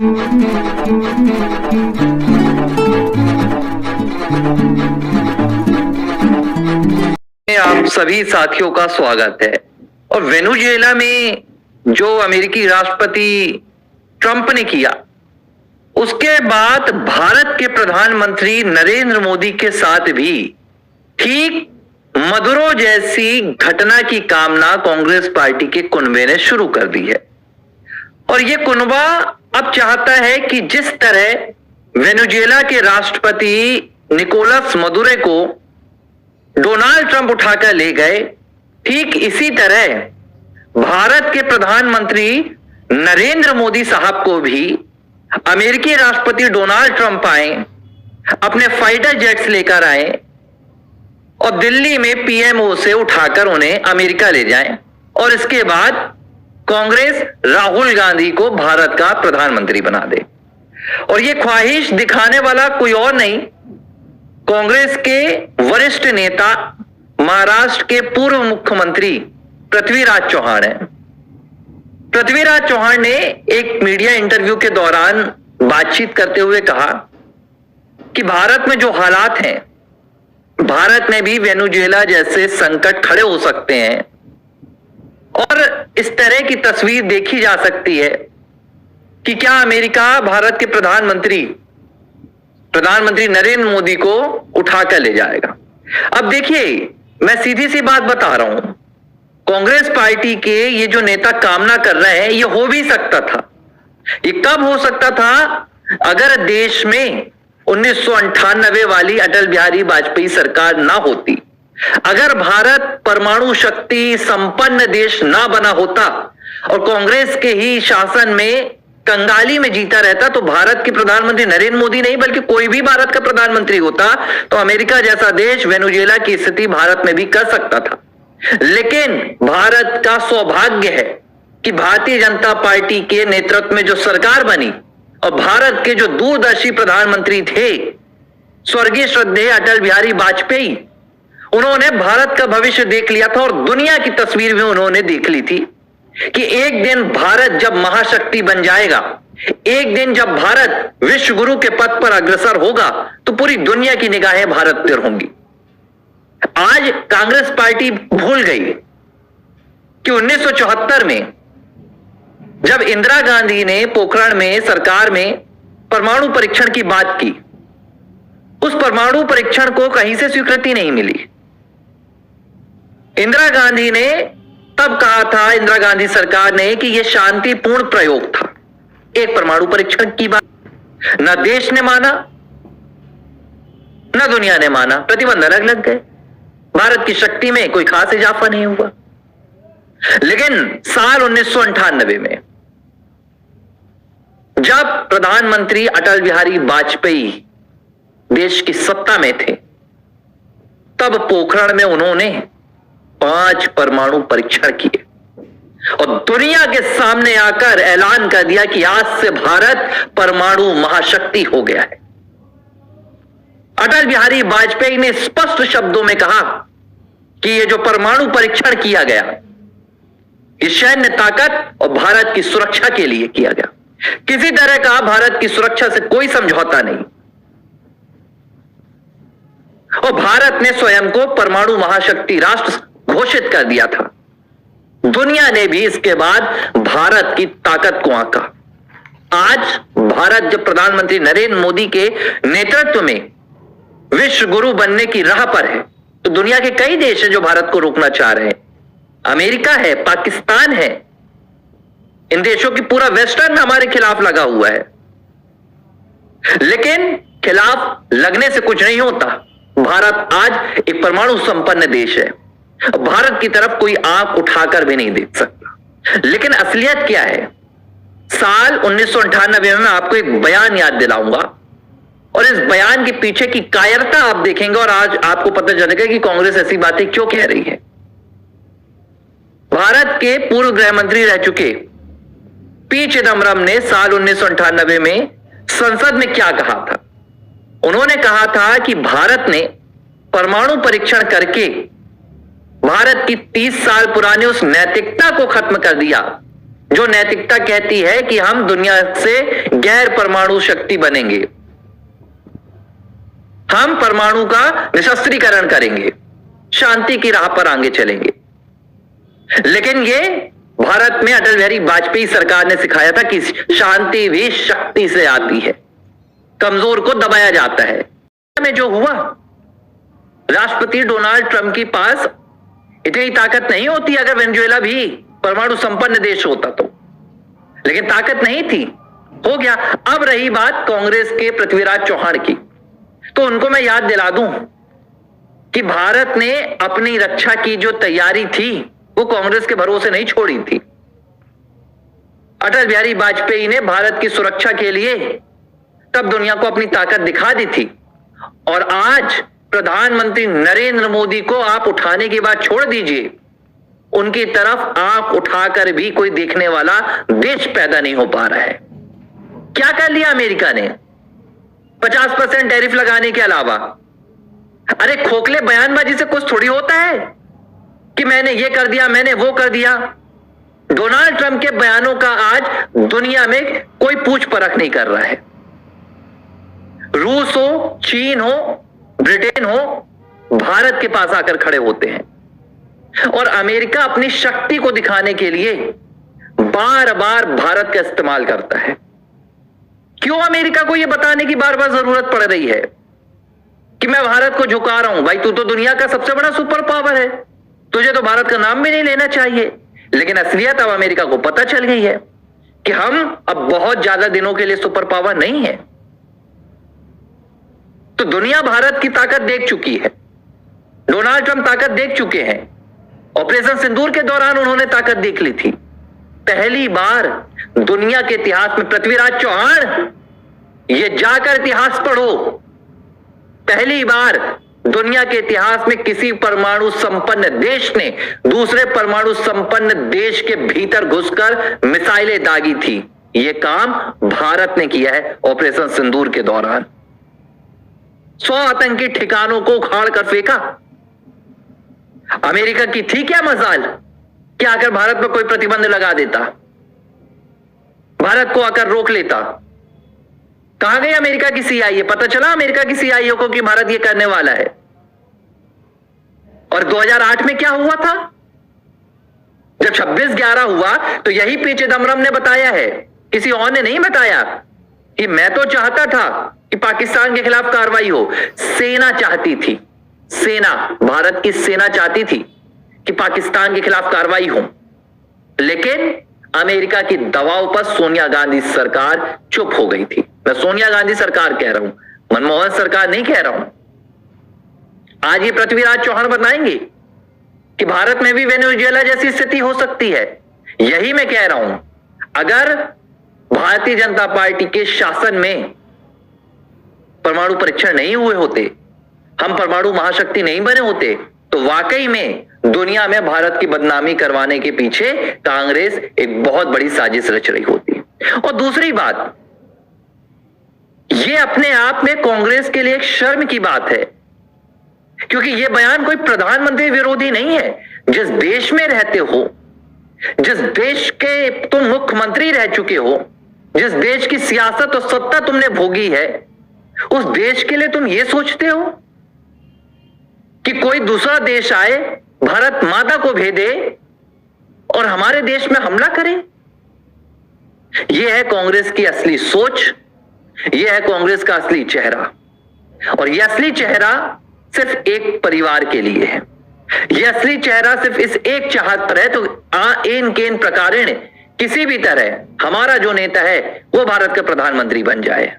आप सभी साथियों का स्वागत है। और वेनेजुएला में जो अमेरिकी राष्ट्रपति ट्रंप ने किया, उसके बाद भारत के प्रधानमंत्री नरेंद्र मोदी के साथ भी ठीक मदुरो जैसी घटना की कामना कांग्रेस पार्टी के कुनबे ने शुरू कर दी है। और यह कुनबा अब चाहता है कि जिस तरह वेनेजुएला के राष्ट्रपति निकोलस मदुरो को डोनाल्ड ट्रंप उठाकर ले गए, ठीक इसी तरह भारत के प्रधानमंत्री नरेंद्र मोदी साहब को भी अमेरिकी राष्ट्रपति डोनाल्ड ट्रंप आए, अपने फाइटर जेट्स लेकर आए और दिल्ली में पीएमओ से उठाकर उन्हें अमेरिका ले जाएं और इसके बाद कांग्रेस राहुल गांधी को भारत का प्रधानमंत्री बना दे। और यह ख्वाहिश दिखाने वाला कोई और नहीं, कांग्रेस के वरिष्ठ नेता महाराष्ट्र के पूर्व मुख्यमंत्री पृथ्वीराज चौहान है। पृथ्वीराज चौहान ने एक मीडिया इंटरव्यू के दौरान बातचीत करते हुए कहा कि भारत में जो हालात हैं, भारत में भी वेनेजुएला जैसे संकट खड़े हो सकते हैं और इस तरह की तस्वीर देखी जा सकती है कि क्या अमेरिका भारत के प्रधानमंत्री नरेंद्र मोदी को उठाकर ले जाएगा। अब देखिए, मैं सीधी सी बात बता रहा हूं, कांग्रेस पार्टी के ये जो नेता कामना कर रहे हैं, ये हो भी सकता था। ये कब हो सकता था? अगर देश में 1998 वाली अटल बिहारी वाजपेयी सरकार ना होती, अगर भारत परमाणु शक्ति संपन्न देश ना बना होता और कांग्रेस के ही शासन में कंगाली में जीता रहता, तो भारत के प्रधानमंत्री नरेंद्र मोदी नहीं बल्कि कोई भी भारत का प्रधानमंत्री होता तो अमेरिका जैसा देश वेनेजुएला की स्थिति भारत में भी कर सकता था। लेकिन भारत का सौभाग्य है कि भारतीय जनता पार्टी के नेतृत्व में जो सरकार बनी और भारत के जो दूरदर्शी प्रधानमंत्री थे स्वर्गीय श्रद्धेय अटल बिहारी वाजपेयी, उन्होंने भारत का भविष्य देख लिया था और दुनिया की तस्वीर भी उन्होंने देख ली थी कि एक दिन भारत जब महाशक्ति बन जाएगा, एक दिन जब भारत विश्व गुरु के पद पर अग्रसर होगा, तो पूरी दुनिया की निगाहें भारत पर होंगी। आज कांग्रेस पार्टी भूल गई कि 1974 में जब इंदिरा गांधी ने पोखरण में सरकार में परमाणु परीक्षण की बात की, उस परमाणु परीक्षण को कहीं से स्वीकृति नहीं मिली। इंदिरा गांधी ने तब कहा था, इंदिरा गांधी सरकार ने, कि यह शांतिपूर्ण प्रयोग था। एक परमाणु परीक्षण की बात ना देश ने माना ना दुनिया ने माना, प्रतिबंध लग गए, भारत की शक्ति में कोई खास इजाफा नहीं हुआ। लेकिन साल 1998 में जब प्रधानमंत्री अटल बिहारी वाजपेयी देश की सत्ता में थे, तब पोखरण में उन्होंने 5 परमाणु परीक्षण किए और दुनिया के सामने आकर ऐलान कर दिया कि आज से भारत परमाणु महाशक्ति हो गया है। अटल बिहारी वाजपेयी ने स्पष्ट शब्दों में कहा कि यह जो परमाणु परीक्षण किया गया, यह सैन्य ताकत और भारत की सुरक्षा के लिए किया गया। किसी तरह का भारत की सुरक्षा से कोई समझौता नहीं। और भारत ने स्वयं को परमाणु महाशक्ति राष्ट्र घोषित कर दिया था। दुनिया ने भी इसके बाद भारत की ताकत को आंका। आज भारत जब प्रधानमंत्री नरेंद्र मोदी के नेतृत्व में विश्व गुरु बनने की राह पर है, तो दुनिया के कई देश हैं जो भारत को रोकना चाह रहे हैं। अमेरिका है, पाकिस्तान है, इन देशों की पूरा वेस्टर्न हमारे खिलाफ लगा हुआ है। लेकिन खिलाफ लगने से कुछ नहीं होता। भारत आज एक परमाणु संपन्न देश है, भारत की तरफ कोई आंख उठाकर भी नहीं देख सकता। लेकिन असलियत क्या है? साल 1998 में मैं आपको एक बयान याद दिलाऊंगा और इस बयान के पीछे की कायरता आप देखेंगे और आज आपको पता चलेगा कि कांग्रेस ऐसी बातें क्यों कह रही है। भारत के पूर्व गृह मंत्री रह चुके पी चिदम्बरम ने साल 1998 में संसद में क्या कहा था? उन्होंने कहा था कि भारत ने परमाणु परीक्षण करके भारत की 30 साल पुरानी उस नैतिकता को खत्म कर दिया जो नैतिकता कहती है कि हम दुनिया से गैर परमाणु शक्ति बनेंगे, हम परमाणु का निशस्त्रीकरण करेंगे, शांति की राह पर आगे चलेंगे। लेकिन ये भारत में अटल बिहारी वाजपेयी सरकार ने सिखाया था कि शांति भी शक्ति से आती है, कमजोर को दबाया जाता है। में जो हुआ, राष्ट्रपति डोनाल्ड ट्रंप के पास इतनी ताकत नहीं होती अगर वेनेजुएला भी परमाणु संपन्न देश होता तो, लेकिन ताकत नहीं थी, हो गया। अब रही बात कांग्रेस के पृथ्वीराज चौहान की, तो उनको मैं याद दिला दूं कि भारत ने अपनी रक्षा की जो तैयारी थी वो कांग्रेस के भरोसे नहीं छोड़ी थी। अटल बिहारी वाजपेयी ने भारत की सुरक्षा के लिए तब दुनिया को अपनी ताकत दिखा दी थी, और आज प्रधानमंत्री नरेंद्र मोदी को आप उठाने की बात छोड़ दीजिए, उनकी तरफ आंख उठाकर भी कोई देखने वाला देश पैदा नहीं हो पा रहा है। क्या कर लिया अमेरिका ने 50% टैरिफ लगाने के अलावा? अरे खोखले बयानबाजी से कुछ थोड़ी होता है कि मैंने ये कर दिया, मैंने वो कर दिया। डोनाल्ड ट्रंप के बयानों का आज दुनिया में कोई पूछ परख नहीं कर रहा है। रूस हो, चीन हो, ब्रिटेन हो, भारत के पास आकर खड़े होते हैं, और अमेरिका अपनी शक्ति को दिखाने के लिए बार बार भारत का इस्तेमाल करता है। क्यों अमेरिका को यह बताने की बार बार जरूरत पड़ रही है कि मैं भारत को झुका रहा हूं? भाई तू तो दुनिया का सबसे बड़ा सुपर पावर है, तुझे तो भारत का नाम भी नहीं लेना चाहिए। लेकिन असलियत अब अमेरिका को पता चल गई है कि हम अब बहुत ज्यादा दिनों के लिए सुपर पावर नहीं है। तो दुनिया भारत की ताकत देख चुकी है, डोनाल्ड ट्रंप ताकत देख चुके हैं। ऑपरेशन सिंदूर के दौरान उन्होंने ताकत देख ली थी। पहली बार दुनिया के इतिहास में, पृथ्वीराज चौहान ये जाकर इतिहास पढ़ो, पहली बार दुनिया के इतिहास में किसी परमाणु संपन्न देश ने दूसरे परमाणु संपन्न देश के भीतर घुसकर मिसाइलें दागी थी। यह काम भारत ने किया है ऑपरेशन सिंदूर के दौरान। 100 आतंकी ठिकानों को उखाड़ कर फेंका। अमेरिका की थी क्या मजाल कि आकर भारत पर कोई प्रतिबंध लगा देता, भारत को आकर रोक लेता? कहां गई अमेरिका की सीआईए? पता चला अमेरिका की सीआईए को कि भारत ये करने वाला है। और 2008 में क्या हुआ था जब 26/11 हुआ? तो यही पी चिदम्बरम ने बताया है, किसी और ने नहीं बताया कि मैं तो चाहता था कि पाकिस्तान के खिलाफ कार्रवाई हो। सेना चाहती थी, सेना, भारत की सेना चाहती थी कि पाकिस्तान के खिलाफ कार्रवाई हो, लेकिन अमेरिका की दबाव पर सोनिया गांधी सरकार चुप हो गई थी। मैं सोनिया गांधी सरकार कह रहा हूं, मनमोहन सरकार नहीं कह रहा हूं। आज ये पृथ्वीराज चौहान बताएंगे कि भारत में भी वेनेजुएला जैसी स्थिति हो सकती है। यही मैं कह रहा हूं, अगर भारतीय जनता पार्टी के शासन में परमाणु परीक्षण नहीं हुए होते, हम परमाणु महाशक्ति नहीं बने होते, तो वाकई में दुनिया में भारत की बदनामी करवाने के पीछे कांग्रेस एक बहुत बड़ी साजिश रच रही होती। और दूसरी बात, यह अपने आप में कांग्रेस के लिए एक शर्म की बात है, क्योंकि यह बयान कोई प्रधानमंत्री विरोधी नहीं है। जिस देश में रहते हो, जिस देश के तुम मुख्यमंत्री रह चुके हो, जिस देश की सियासत और सत्ता तुमने भोगी है, उस देश के लिए तुम ये सोचते हो कि कोई दूसरा देश आए, भारत माता को भेदे और हमारे देश में हमला करे? यह है कांग्रेस की असली सोच, यह है कांग्रेस का असली चेहरा। और यह असली चेहरा सिर्फ एक परिवार के लिए है, यह असली चेहरा सिर्फ इस एक चाहत पर है। तो एन केन प्रकारेण किसी भी तरह हमारा जो नेता है वो भारत का प्रधानमंत्री बन जाए।